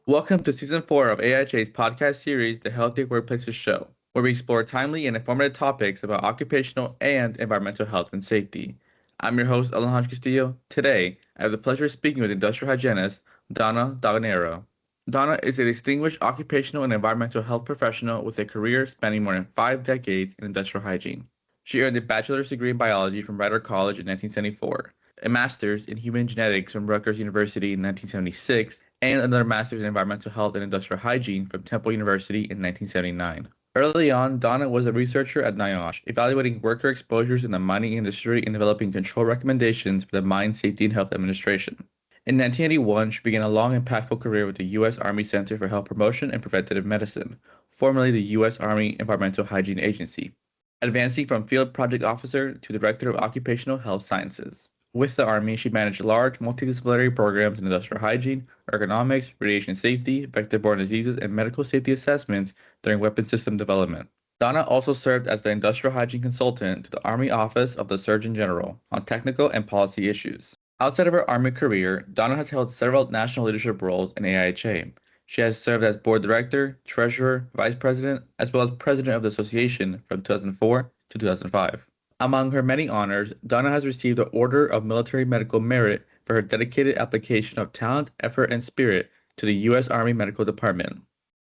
Welcome to Season 4 of AIHA's podcast series, The Healthier Workplaces Show, where we explore timely and informative topics about occupational and environmental health and safety. I'm your host, Alejandro Castillo. Today, I have the pleasure of speaking with industrial hygienist Donna Doganiero. Donna is a distinguished occupational and environmental health professional with a career spanning more than 5 decades in industrial hygiene. She earned a bachelor's degree in biology from Rider College in 1974, a master's in human genetics from Rutgers University in 1976, and another master's in environmental health and industrial hygiene from Temple University in 1979. Early on, Donna was a researcher at NIOSH, evaluating worker exposures in the mining industry and developing control recommendations for the Mine Safety and Health Administration. In 1981, she began a long, impactful career with the U.S. Army Center for Health Promotion and Preventative Medicine, formerly the U.S. Army Environmental Hygiene Agency, advancing from field project officer to director of occupational health sciences. With the Army, she managed large multidisciplinary programs in industrial hygiene, ergonomics, radiation safety, vector-borne diseases, and medical safety assessments during weapon system development. Donna also served as the industrial hygiene consultant to the Army Office of the Surgeon General on technical and policy issues. Outside of her Army career, Donna has held several national leadership roles in AIHA. She has served as board director, treasurer, vice president, as well as president of the association from 2004 to 2005. Among her many honors, Donna has received the Order of Military Medical Merit for her dedicated application of talent, effort, and spirit to the U.S. Army Medical Department.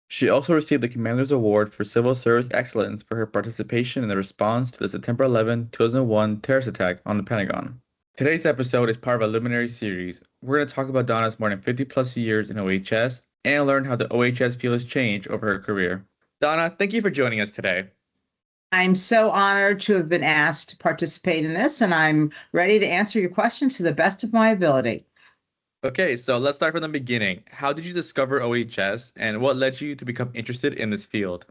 She also received the Commander's Award for Civil Service Excellence for her participation in the response to the September 11, 2001 terrorist attack on the Pentagon. Today's episode is part of a Luminary series. We're going to talk about Donna's more than 50 plus years in OEHS and learn how the OEHS field has changed over her career. Donna, thank you for joining us today. I'm so honored to have been asked to participate in this, and I'm ready to answer your questions to the best of my ability. Okay, so let's start from the beginning. How did you discover OEHS, and what led you to become interested in this field?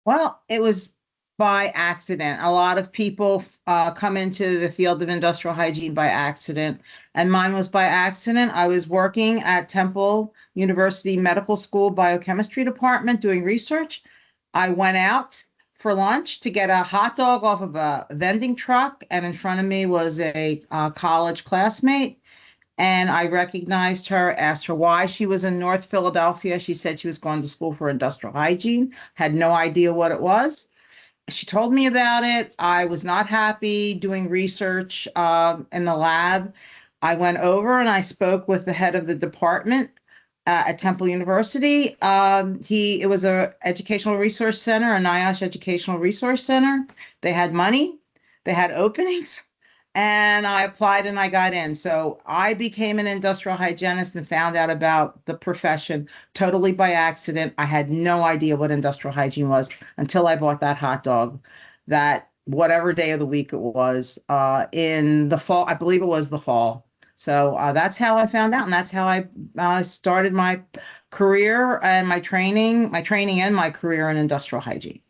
Well, it was by accident. A lot of people come into the field of industrial hygiene by accident, and mine was by accident. I was working at Temple University Medical School Biochemistry Department doing research. I went out for lunch to get a hot dog off of a vending truck, and in front of me was a college classmate, and I recognized her, asked her why she was in North Philadelphia. She said she was going to school for industrial hygiene, had no idea what it was. She told me about it. I was not happy doing research in the lab. I went over and I spoke with the head of the department at Temple University. It was a educational resource center, a NIOSH educational resource center. They had money, they had openings, and I applied and I got in. So I became an industrial hygienist and found out about the profession totally by accident. I had no idea what industrial hygiene was until I bought that hot dog, that whatever day of the week it was, in the fall. I believe it was the fall. So that's how I found out, and that's how I started my career and my training and my career in industrial hygiene.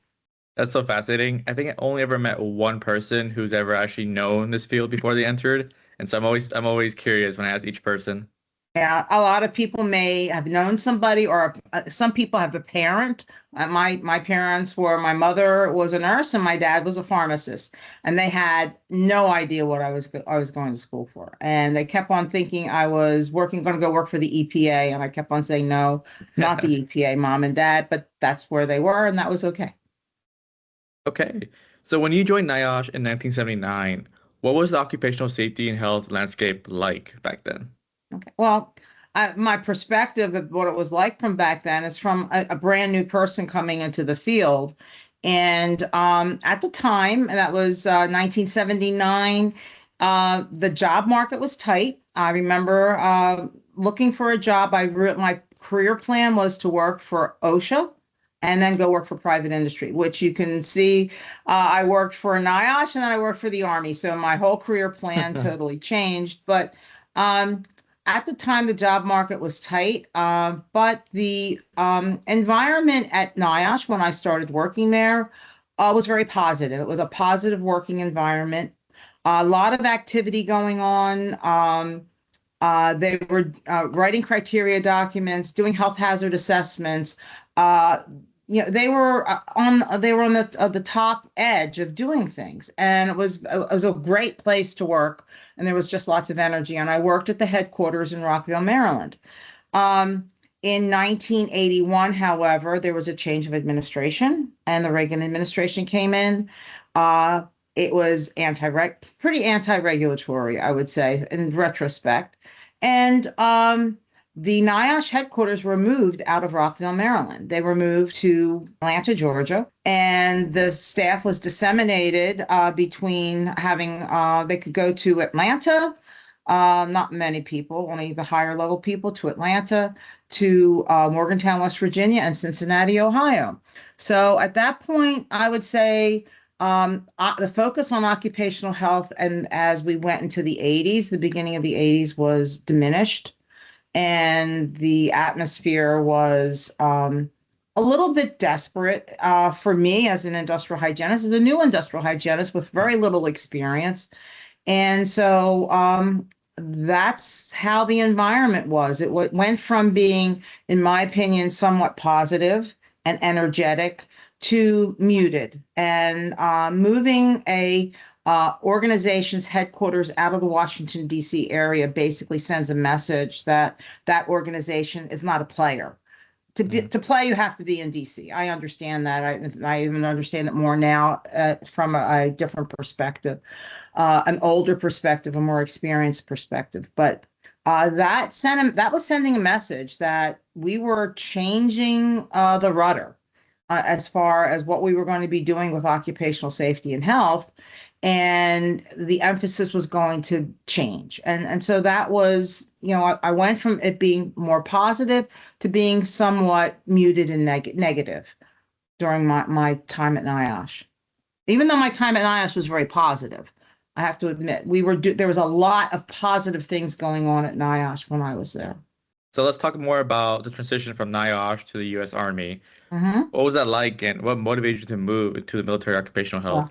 That's so fascinating. I think I only ever met one person who's ever actually known this field before they entered, and so I'm always curious when I ask each person. Yeah, a lot of people may have known somebody, or some people have a parent. My parents were, my mother was a nurse and my dad was a pharmacist, and they had no idea what I was going to school for, and they kept on thinking I was going to go work for the EPA, and I kept on saying no, not the EPA, mom and dad, but that's where they were, and that was okay. Okay, so when you joined NIOSH in 1979, what was the occupational safety and health landscape like back then? Okay. Well, my perspective of what it was like from back then is from a brand new person coming into the field. And at the time, and that was 1979, the job market was tight. I remember looking for a job. My career plan was to work for OSHA and then go work for private industry, which you can see. I worked for NIOSH and then I worked for the Army. So my whole career plan totally changed. But at the time, the job market was tight, but the environment at NIOSH when I started working there was very positive. It was a positive working environment, a lot of activity going on. They were writing criteria documents, doing health hazard assessments. They were on the top edge of doing things, and it was a great place to work, and there was just lots of energy. And I worked at the headquarters in Rockville, Maryland. In 1981, however, there was a change of administration, and the Reagan administration came in. It was pretty anti-regulatory, I would say, in retrospect. And the NIOSH headquarters were moved out of Rockville, Maryland. They were moved to Atlanta, Georgia, and the staff was disseminated between they could go to Atlanta, not many people, only the higher level people, to Atlanta, to Morgantown, West Virginia, and Cincinnati, Ohio. So at that point, I would say the focus on occupational health, and as we went into the 80s, the beginning of the 80s, was diminished, and the atmosphere was a little bit desperate for me as an industrial hygienist, as a new industrial hygienist with very little experience. And so that's how the environment was. It went from being, in my opinion, somewhat positive and energetic to muted, and moving a organization's headquarters out of the Washington, D.C. area basically sends a message that that organization is not a player. To play, you have to be in D.C. I understand that. I even understand it more now from a different perspective, an older perspective, a more experienced perspective. But that was sending a message that we were changing the rudder as far as what we were going to be doing with occupational safety and health, and the emphasis was going to change. And so that was, I went from it being more positive to being somewhat muted and negative during my time at NIOSH. Even though my time at NIOSH was very positive, I have to admit, there was a lot of positive things going on at NIOSH when I was there. So let's talk more about the transition from NIOSH to the U.S. Army. Mm-hmm. What was that like, and what motivated you to move into the military occupational health?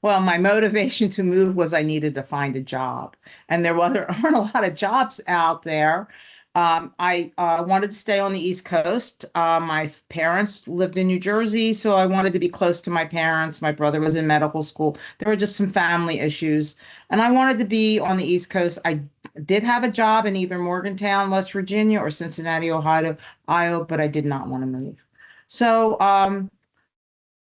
Well, my motivation to move was I needed to find a job, and there aren't a lot of jobs out there. I wanted to stay on the East Coast. My parents lived in New Jersey, so I wanted to be close to my parents. My brother was in medical school. There were just some family issues, and I wanted to be on the East Coast. I did have a job in either Morgantown, West Virginia, or Cincinnati, Ohio, but I did not want to move. So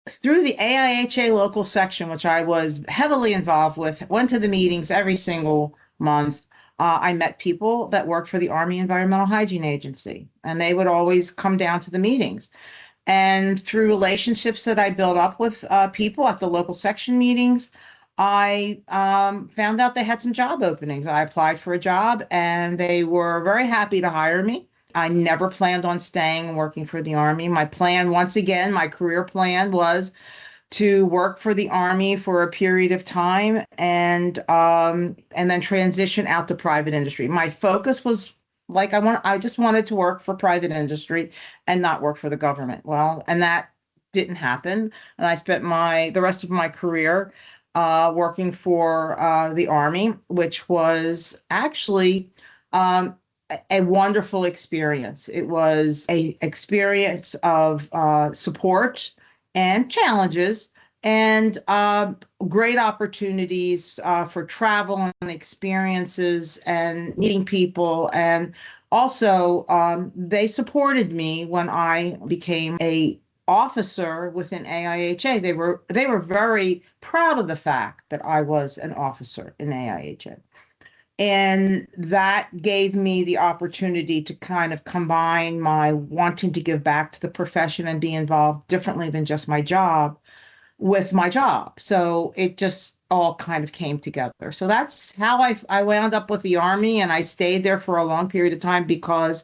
through the AIHA local section, which I was heavily involved with, went to the meetings every single month. I met people that worked for the Army Environmental Hygiene Agency, and they would always come down to the meetings. And through relationships that I built up with people at the local section meetings, I found out they had some job openings. I applied for a job, and they were very happy to hire me. I never planned on staying and working for the Army. My plan, once again, my career plan was to work for the Army for a period of time and then transition out to private industry. My focus was I just wanted to work for private industry and not work for the government. Well, and that didn't happen. And I spent the rest of my career working for the Army, which was actually a wonderful experience. It was an experience of support and challenges, and great opportunities for travel and experiences and meeting people. And also, they supported me when I became a officer within AIHA. They were very proud of the fact that I was an officer in AIHA. And that gave me the opportunity to kind of combine my wanting to give back to the profession and be involved differently than just my job with my job. So it just all kind of came together. So that's how I wound up with the Army, and I stayed there for a long period of time because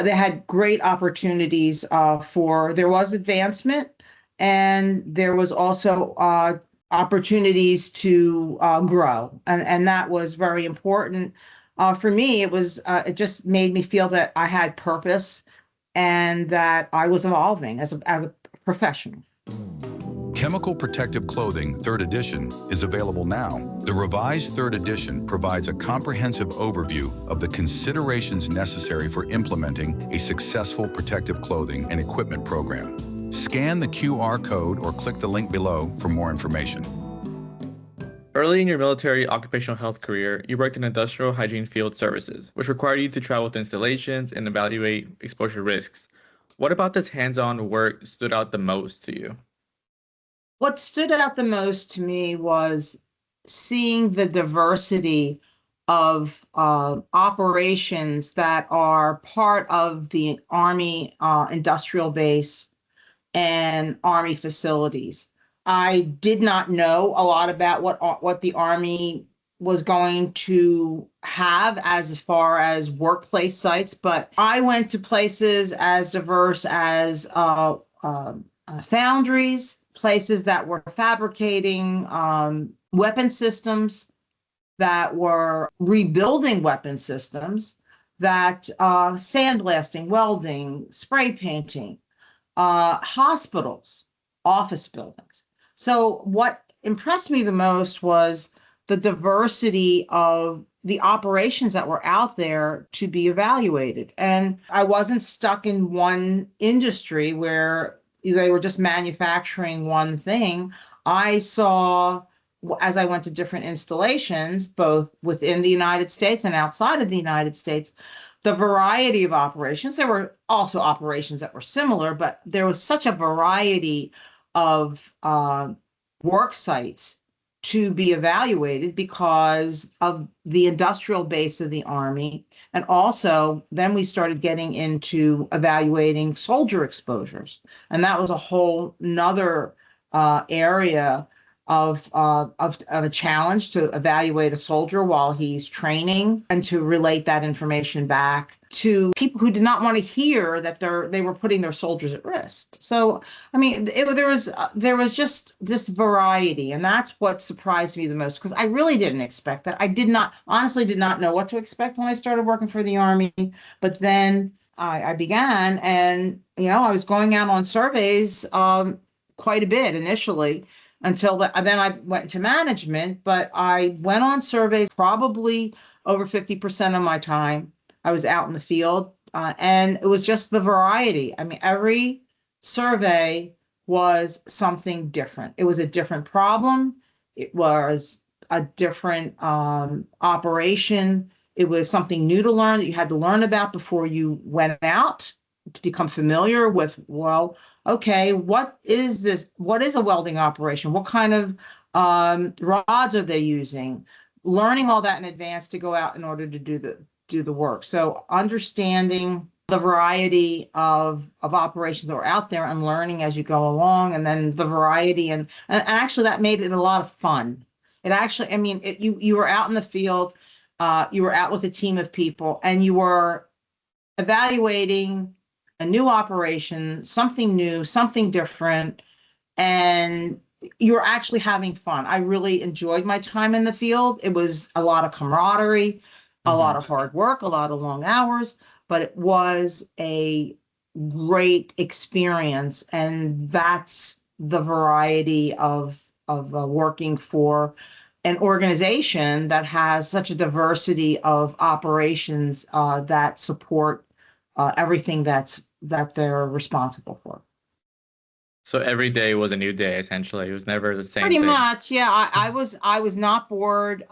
they had great opportunities there was advancement, and there was also opportunities to grow, and that was very important for me. It just made me feel that I had purpose and that I was evolving as a professional. Chemical Protective Clothing 3rd edition is available now. The revised 3rd edition provides a comprehensive overview of the considerations necessary for implementing a successful protective clothing and equipment program. Scan the QR code or click the link below for more information. All Early in your military occupational health career, you worked in industrial hygiene field services, which required you to travel to installations and evaluate exposure risks. What about this hands-on work stood out the most to you? What stood out the most to me was seeing the diversity of operations that are part of the Army industrial base and Army facilities. I did not know a lot about what the Army was going to have as far as workplace sites, but I went to places as diverse as foundries, places that were fabricating weapon systems, that were rebuilding weapon systems, that sandblasting, welding, spray painting, hospitals, office buildings. So what impressed me the most was the diversity of the operations that were out there to be evaluated. And I wasn't stuck in one industry where they were just manufacturing one thing. I saw, as I went to different installations, both within the United States and outside of the United States, the variety of operations. There were also operations that were similar, but there was such a variety of work sites to be evaluated because of the industrial base of the Army. And also, then we started getting into evaluating soldier exposures. And that was a whole nother area of a challenge to evaluate a soldier while he's training and to relate that information back to people who did not want to hear that they were putting their soldiers at risk. So, I mean, there was just this variety, and that's what surprised me the most, because I really didn't expect that. I honestly did not know what to expect when I started working for the Army, but then I began, and I was going out on surveys quite a bit initially. Then I went into management, but I went on surveys probably over 50% of my time. I was out in the field, and it was just the variety. I mean, every survey was something different. It was a different problem. It was a different operation. It was something new to learn that you had to learn about before you went out to become familiar with, well, okay, what is this? What is a welding operation? What kind of rods are they using? Learning all that in advance to go out in order to do the work. So understanding the variety of operations that were out there and learning as you go along, and then the variety and actually that made it a lot of fun. It actually, I mean, you were out in the field, you were out with a team of people, and you were evaluating a new operation, something new, something different, and you're actually having fun. I really enjoyed my time in the field. It was a lot of camaraderie, a lot of hard work, a lot of long hours, but it was a great experience. And that's the variety of working for an organization that has such a diversity of operations that support everything that they're responsible for. So every day was a new day, essentially. It was never the same Pretty thing. much, yeah. I was not bored.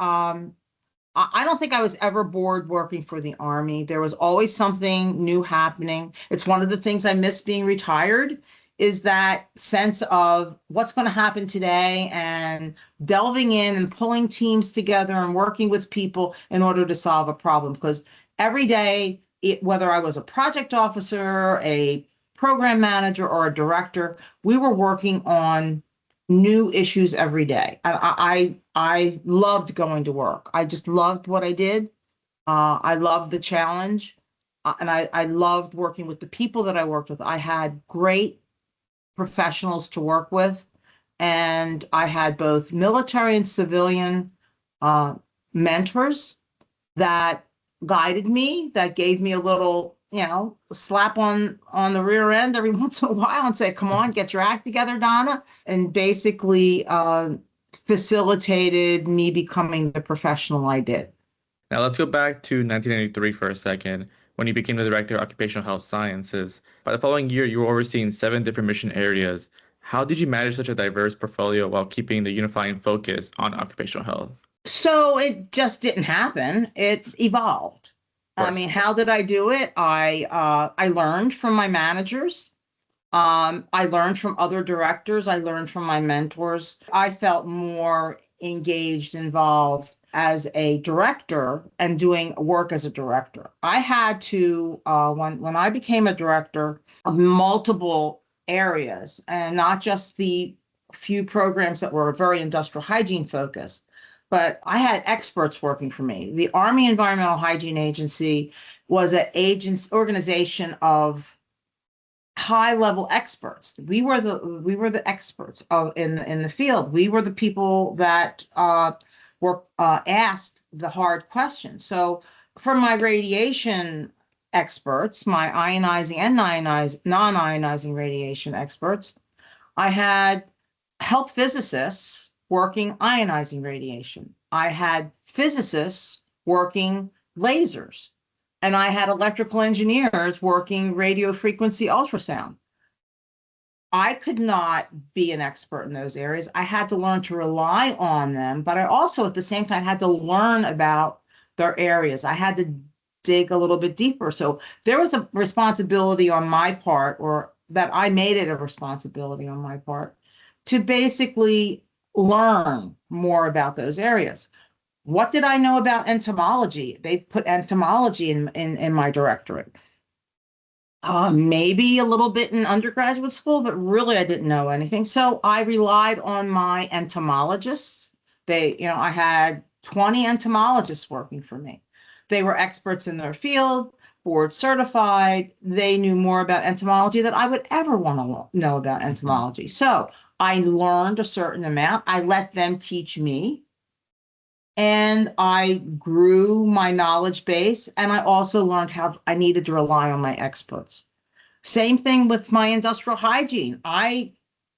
I don't think I was ever bored working for the Army. There was always something new happening. It's one of the things I miss being retired, is that sense of what's going to happen today and delving in and pulling teams together and working with people in order to solve a problem. Because every day, whether I was a project officer, a program manager, or a director, we were working on new issues every day. I loved going to work. I just loved what I did. I loved the challenge, and I loved working with the people that I worked with. I had great professionals to work with, and I had both military and civilian mentors that guided me, that gave me a little, slap on the rear end every once in a while and say, come on, get your act together, Donna, and basically facilitated me becoming the professional I did. Now let's go back to 1993 for a second, when you became the Director of Occupational Health Sciences. By the following year, you were overseeing 7 different mission areas. How did you manage such a diverse portfolio while keeping the unifying focus on occupational health? So it just didn't happen. It evolved. Of I course. mean, how did I do it? I learned from my managers. I learned from other directors. I learned from my mentors. I felt more engaged, involved as a director and doing work as a director. I had to, when I became a director of multiple areas and not just the few programs that were very industrial hygiene focused, but I had experts working for me. The Army Environmental Hygiene Agency was an organization of high-level experts. We were the experts in the field. We were the people that were asked the hard questions. So from my radiation experts, my ionizing and non-ionizing radiation experts, I had health physicists working ionizing radiation. I had physicists working lasers. And I had electrical engineers working radio frequency ultrasound. I could not be an expert in those areas. I had to learn to rely on them, but I also at the same time had to learn about their areas. I had to dig a little bit deeper. So there was a responsibility on my part, or that I made it a responsibility on my part, to basically learn more about those areas. What did I know about entomology? They put entomology in my directorate. Maybe a little bit in undergraduate school, but really I didn't know anything. So I relied on my entomologists. I had 20 entomologists working for me. They were experts in their field, board certified. They knew more about entomology than I would ever want to know about entomology. So I learned a certain amount. I let them teach me. And I grew my knowledge base, and I also learned how I needed to rely on my experts. Same thing with my industrial hygiene. I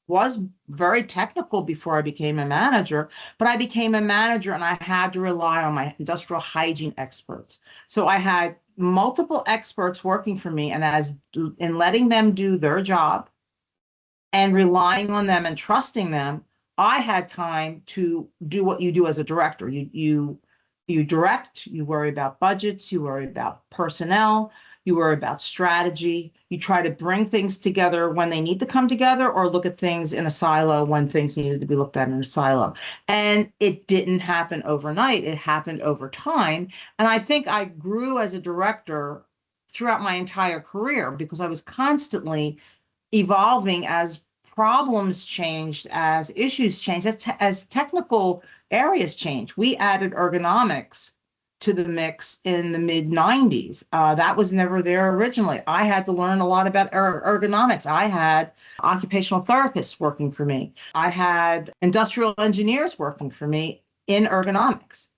was very technical before I became a manager, but I became a manager and I had to rely on my industrial hygiene experts. So I had multiple experts working for me, and in letting them do their job and relying on them and trusting them, I had time to do what you do as a director. You direct, you worry about budgets, you worry about personnel, you worry about strategy. You try to bring things together when they need to come together, or look at things in a silo when things needed to be looked at in a silo. And it didn't happen overnight. It happened over time. And I think I grew as a director throughout my entire career because I was constantly evolving as problems changed, as issues changed, as technical areas changed. We added ergonomics to the mix in the mid 90s. That was never there originally. I had to learn a lot about ergonomics. I had occupational therapists working for me. I had industrial engineers working for me in ergonomics.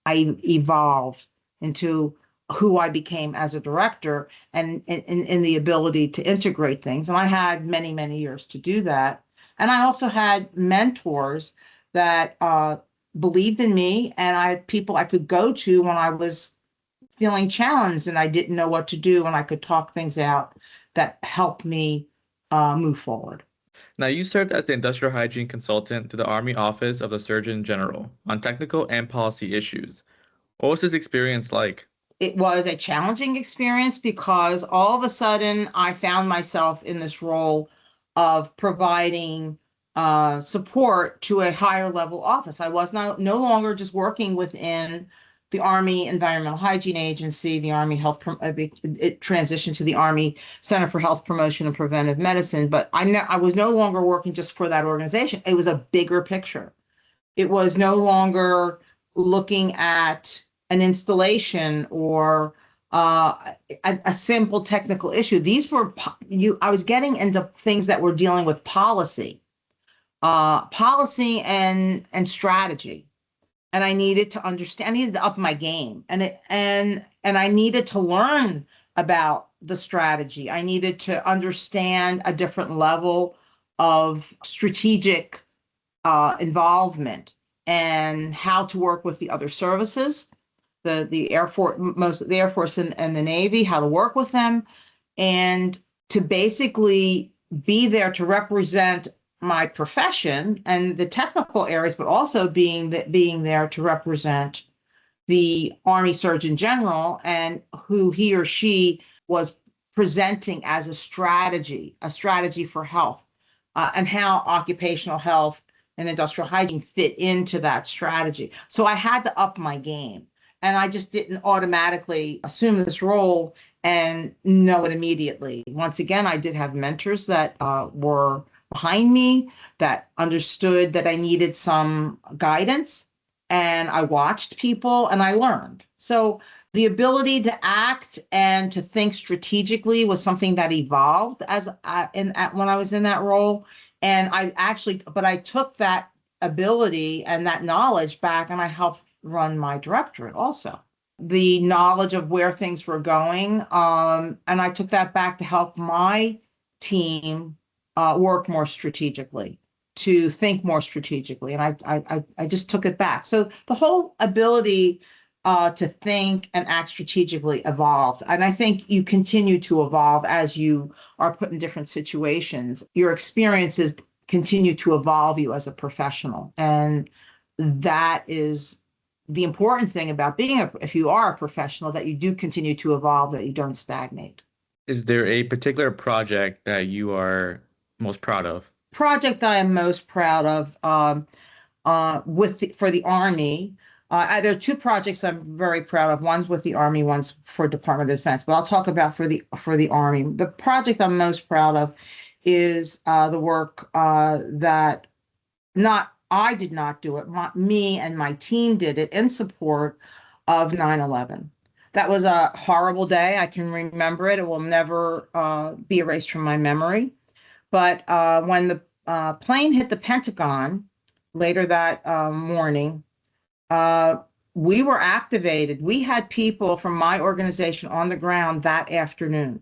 I evolved into who I became as a director and in the ability to integrate things. And I had many, many years to do that. And I also had mentors that believed in me, and I had people I could go to when I was feeling challenged and I didn't know what to do, and I could talk things out that helped me move forward. Now, you served as the industrial hygiene consultant to the Army Office of the Surgeon General on technical and policy issues. What was this experience like? It was a challenging experience because all of a sudden I found myself in this role of providing support to a higher level office. I was no longer just working within the Army Environmental Hygiene Agency, the Army Health, it transitioned to the Army Center for Health Promotion and Preventive Medicine, but I was no longer working just for that organization. It was a bigger picture. It was no longer looking at an installation or a simple technical issue. These were I was getting into things that were dealing with policy and strategy, and I needed to understand. I needed to up my game, and I needed to learn about the strategy. I needed to understand a different level of strategic involvement and how to work with the other services. The Air Force, most of the Air Force and the Navy, how to work with them, and to basically be there to represent my profession and the technical areas, but also being there to represent the Army Surgeon General and who he or she was presenting as a strategy for health, and how occupational health and industrial hygiene fit into that strategy. So I had to up my game, and I just didn't automatically assume this role and know it immediately. Once again, I did have mentors that were behind me, that understood that I needed some guidance, and I watched people and I learned. So the ability to act and to think strategically was something that evolved when I was in that role. And I took that ability and that knowledge back, and I helped run my directorate also. The knowledge of where things were going, and I took that back to help my team work more strategically, to think more strategically, and I just took it back. So the whole ability to think and act strategically evolved, and I think you continue to evolve as you are put in different situations. Your experiences continue to evolve you as a professional, and that is the important thing about if you are a professional, that you do continue to evolve, that you don't stagnate. Is there a particular project that you are most proud of? Project I am most proud of for the Army. There are two projects I'm very proud of. One's with the Army, one's for Department of Defense. But I'll talk about for the Army. The project I'm most proud of is the work that I did not do it. Me and my team did it in support of 9/11. That was a horrible day. I can remember it. It will never be erased from my memory. But when the plane hit the Pentagon later that morning, we were activated. We had people from my organization on the ground that afternoon.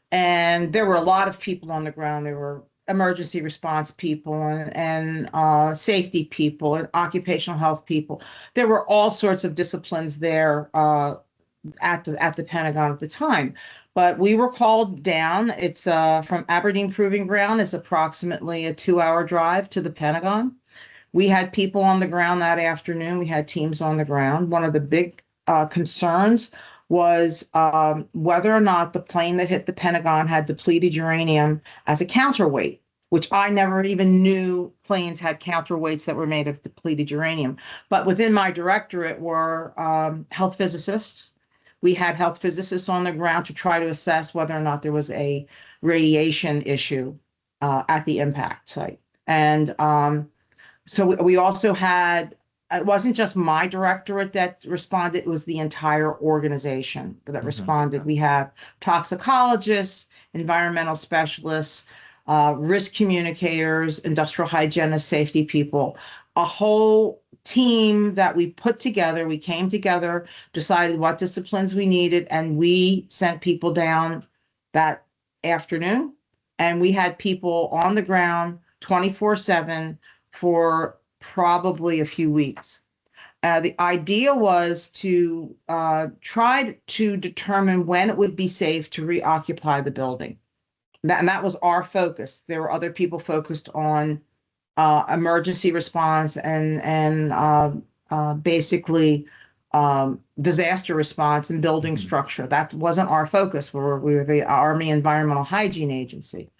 And there were a lot of people on the ground. There were emergency response people and safety people and occupational health people. There were all sorts of disciplines there at the Pentagon at the time. But we were called down. It's from Aberdeen Proving Ground. It's approximately a 2-hour drive to the Pentagon. We had people on the ground that afternoon. We had teams on the ground. One of the big concerns was whether or not the plane that hit the Pentagon had depleted uranium as a counterweight, which I never even knew planes had counterweights that were made of depleted uranium. But within my directorate were health physicists. We had health physicists on the ground to try to assess whether or not there was a radiation issue at the impact site. And so we also had, it wasn't just my directorate that responded, it was the entire organization that responded. We have toxicologists, environmental specialists, risk communicators, industrial hygienists, safety people, a whole team that we put together. We came together, decided what disciplines we needed, and we sent people down that afternoon. And we had people on the ground 24/7 for probably a few weeks. The idea was to try to determine when it would be safe to reoccupy the building. And that was our focus. There were other people focused on emergency response and basically disaster response and building structure. That wasn't our focus. We were the Army Environmental Hygiene Agency.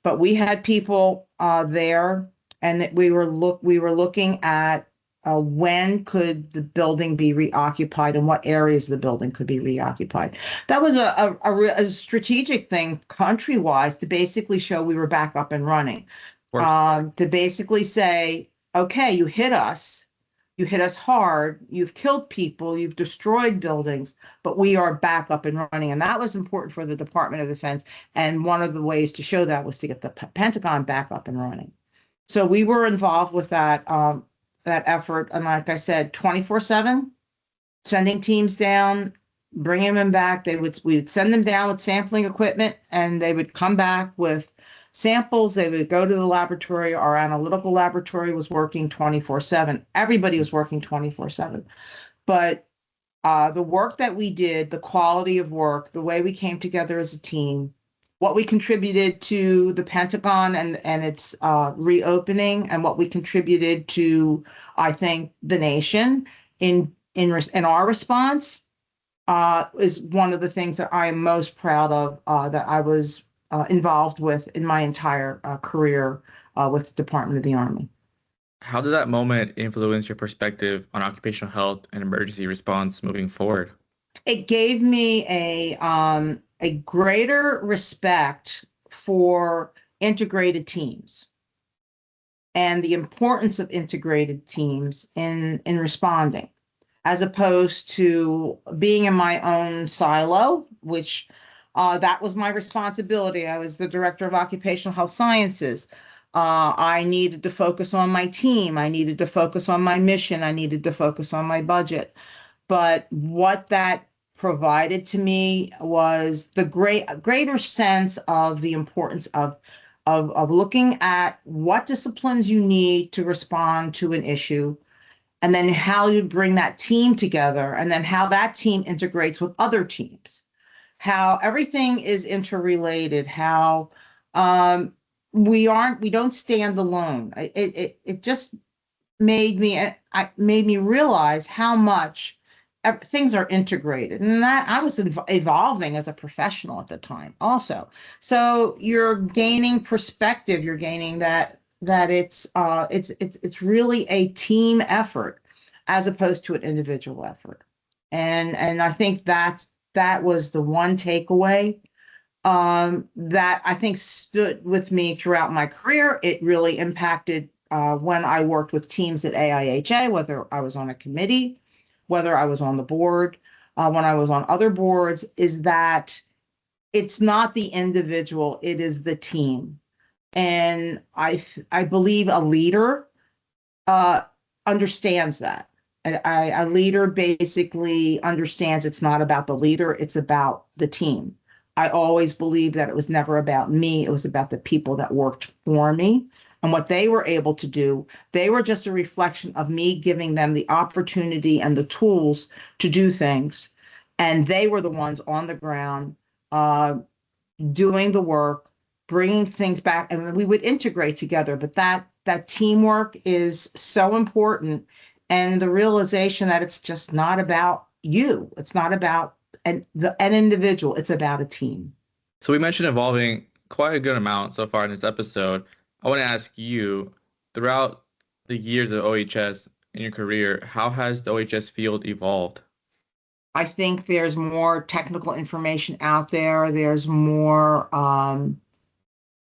But we had people there, and that we were looking at when could the building be reoccupied and what areas of the building could be reoccupied. That was a strategic thing country-wise to basically show we were back up and running. To basically say, okay, you hit us hard, you've killed people, you've destroyed buildings, but we are back up and running. And that was important for the Department of Defense. And one of the ways to show that was to get the Pentagon back up and running. So we were involved with that effort. And like I said, 24/7, sending teams down, bringing them back. We would send them down with sampling equipment, and they would come back with samples. They would go to the laboratory. Our analytical laboratory was working 24/7. Everybody was working 24/7. But the work that we did, the quality of work, the way we came together as a team, what we contributed to the Pentagon and its reopening, and what we contributed to, I think, the nation in our response is one of the things that I am most proud of, that I was involved with in my entire career with the Department of the Army. How did that moment influence your perspective on occupational health and emergency response moving forward? It gave me a greater respect for integrated teams and the importance of integrated teams in responding, as opposed to being in my own silo, which that was my responsibility. I was the director of occupational health sciences. I needed to focus on my team. I needed to focus on my mission. I needed to focus on my budget. But what that provided to me was the greater sense of the importance of looking at what disciplines you need to respond to an issue, and then how you bring that team together, and then how that team integrates with other teams, how everything is interrelated, how we don't stand alone. It just made me realize how much things are integrated, and that I was evolving as a professional at the time also. So you're gaining perspective. You're gaining that it's really a team effort as opposed to an individual effort. And I think that was the one takeaway that I think stood with me throughout my career. It really impacted when I worked with teams at AIHA, whether I was on a committee, whether I was on the board, when I was on other boards, is that it's not the individual, it is the team. And I believe a leader understands that. A leader basically understands it's not about the leader, it's about the team. I always believed that it was never about me, it was about the people that worked for me. And what they were able to do, they were just a reflection of me giving them the opportunity and the tools to do things. And they were the ones on the ground doing the work, bringing things back, and we would integrate together. But that teamwork is so important, and the realization that it's just not about you. It's not about an individual. It's about a team. So we mentioned evolving quite a good amount so far in this episode. I want to ask you, throughout the years of OHS in your career, how has the OHS field evolved? I think there's more technical information out there. There's more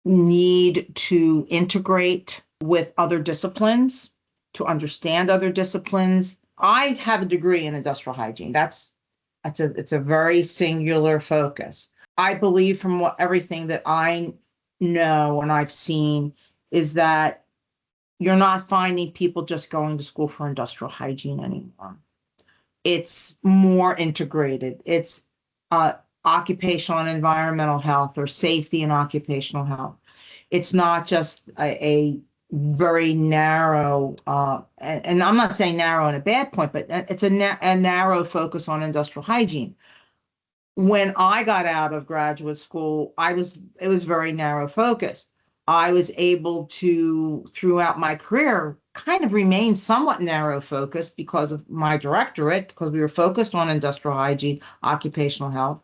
need to integrate with other disciplines, to understand other disciplines. I have a degree in industrial hygiene. It's a very singular focus. I believe from everything that I know and I've seen is that you're not finding people just going to school for industrial hygiene anymore. It's more integrated. It's occupational and environmental health, or safety and occupational health. It's not just a very narrow, and I'm not saying narrow in a bad point, but it's a narrow focus on industrial hygiene. When I got out of graduate school, it was very narrow focused. I was able to, throughout my career, kind of remain somewhat narrow focused because of my directorate, because we were focused on industrial hygiene, occupational health.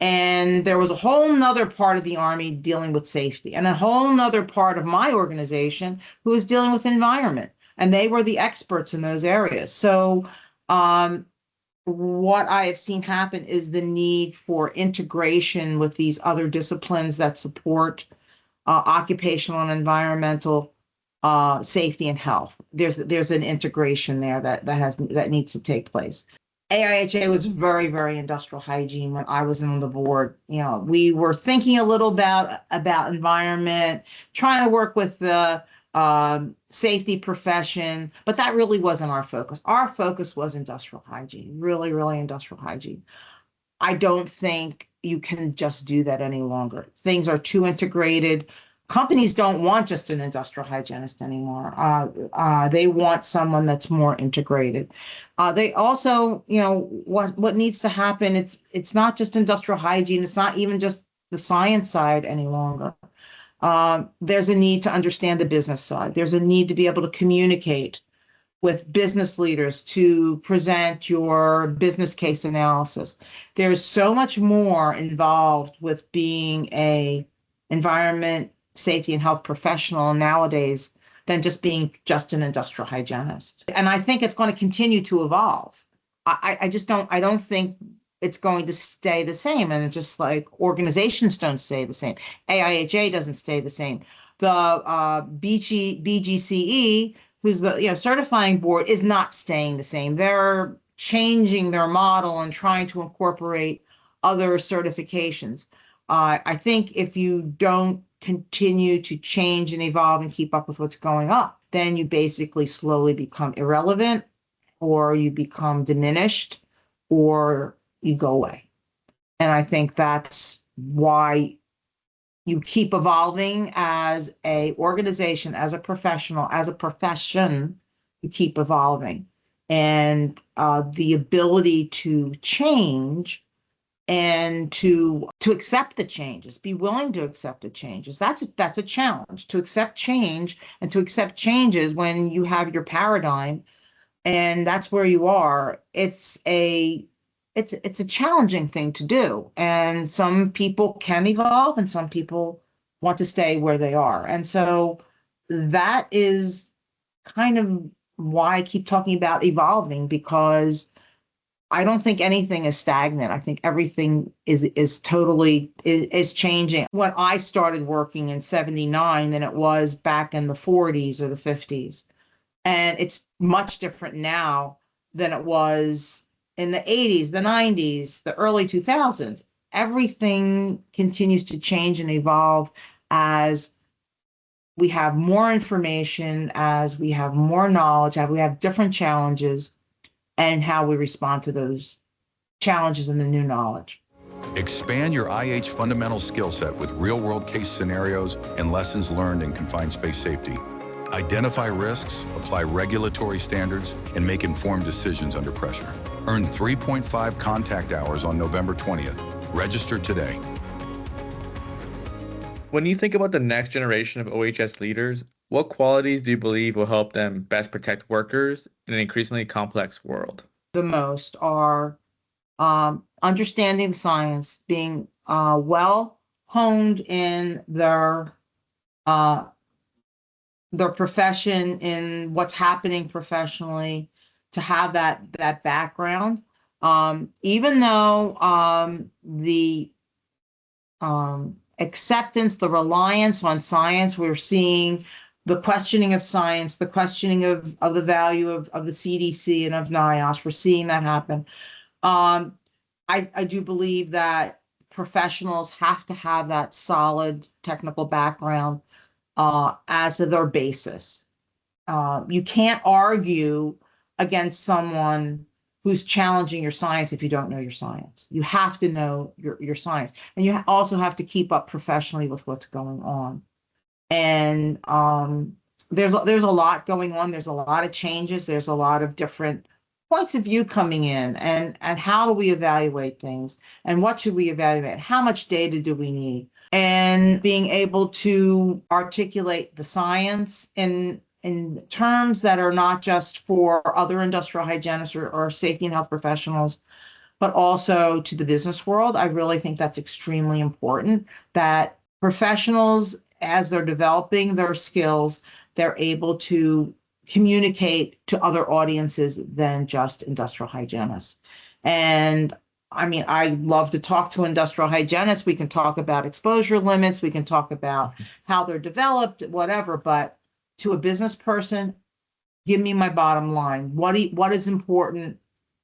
And there was a whole nother part of the Army dealing with safety, and a whole nother part of my organization who was dealing with environment. And they were the experts in those areas. So what I have seen happen is the need for integration with these other disciplines that support occupational and environmental safety and health. There's an integration there that needs to take place. AIHA was very, very industrial hygiene when I was on the board. You know, we were thinking a little about environment, trying to work with the safety profession, but that really wasn't our focus. Our focus was industrial hygiene, really, really industrial hygiene. I don't think you can just do that any longer. Things are too integrated. Companies don't want just an industrial hygienist anymore. They want someone that's more integrated. They also, you know, what needs to happen, it's not just industrial hygiene. It's not even just the science side any longer. There's a need to understand the business side. There's a need to be able to communicate with business leaders to present your business case analysis. There's so much more involved with being a environment, safety, and health professional nowadays than just being just an industrial hygienist. And I think it's going to continue to evolve. I don't think it's going to stay the same. And it's just like organizations don't stay the same. AIHA doesn't stay the same. The BGCE, who's the certifying board, is not staying the same. They're changing their model and trying to incorporate other certifications. I think if you don't continue to change and evolve and keep up with what's going on, then you basically slowly become irrelevant, or you become diminished, or you go away. And I think that's why you keep evolving as a organization, as a professional, as a profession. You keep evolving, and the ability to change and to accept the changes, be willing to accept the changes. That's a challenge, to accept change and to accept changes when you have your paradigm, and that's where you are. It's a challenging thing to do, and some people can evolve and some people want to stay where they are. And so that is kind of why I keep talking about evolving, because I don't think anything is stagnant. I think everything is totally changing. When I started working in 79 than it was back in the 40s or the 50s. And it's much different now than it was in the 80s, the 90s, the early 2000s. Everything continues to change and evolve as we have more information, as we have more knowledge, as we have different challenges, and how we respond to those challenges and the new knowledge. Expand your IH fundamental skill set with real-world case scenarios and lessons learned in confined space safety. Identify risks, apply regulatory standards, and make informed decisions under pressure. Earn 3.5 contact hours on November 20th. Register today. When you think about the next generation of OEHS leaders, what qualities do you believe will help them best protect workers in an increasingly complex world? The most are understanding the science, being well honed in their profession, in what's happening professionally, to have that background. Even though the acceptance, the reliance on science, we're seeing the questioning of science, the questioning of the value of the CDC and of NIOSH. We're seeing that happen. I do believe that professionals have to have that solid technical background as their basis. You can't argue against someone who's challenging your science if you don't know your science. You have to know your science. And you also have to keep up professionally with what's going on. And there's a lot going on. There's a lot of changes. There's a lot of different points of view coming in. And how do we evaluate things? And what should we evaluate? How much data do we need? And being able to articulate the science in terms that are not just for other industrial hygienists or safety and health professionals, but also to the business world. I really think that's extremely important, that professionals, as they're developing their skills, they're able to communicate to other audiences than just industrial hygienists. And I mean, I love to talk to industrial hygienists. We can talk about exposure limits. We can talk about how they're developed, whatever. But to a business person, give me my bottom line. What is important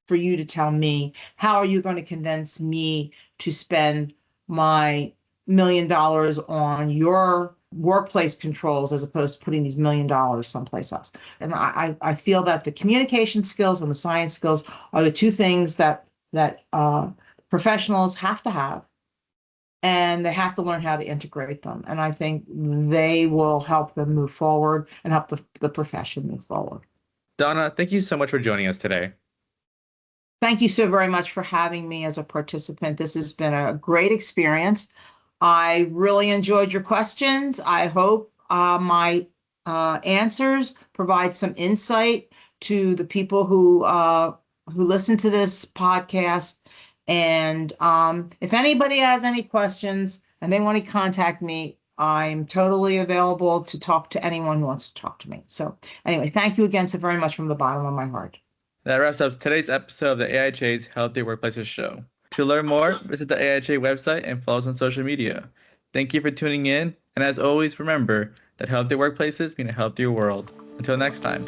for you to tell me? How are you going to convince me to spend my $1 million on your workplace controls as opposed to putting these $1 million someplace else? And I feel that the communication skills and the science skills are the two things that professionals have to have, and they have to learn how to integrate them. And I think they will help them move forward and help the profession move forward. Donna, thank you so much for joining us today. Thank you so very much for having me as a participant. This has been a great experience. I really enjoyed your questions. I hope my answers provide some insight to the people who listen to this podcast. And if anybody has any questions and they want to contact me, I'm totally available to talk to anyone who wants to talk to me. So anyway, thank you again so very much from the bottom of my heart. That wraps up today's episode of the AIHA's Healthy Workplaces Show. To learn more, visit the AIHA website and follow us on social media. Thank you for tuning in, and as always, remember that healthy workplaces mean a healthier world. Until next time.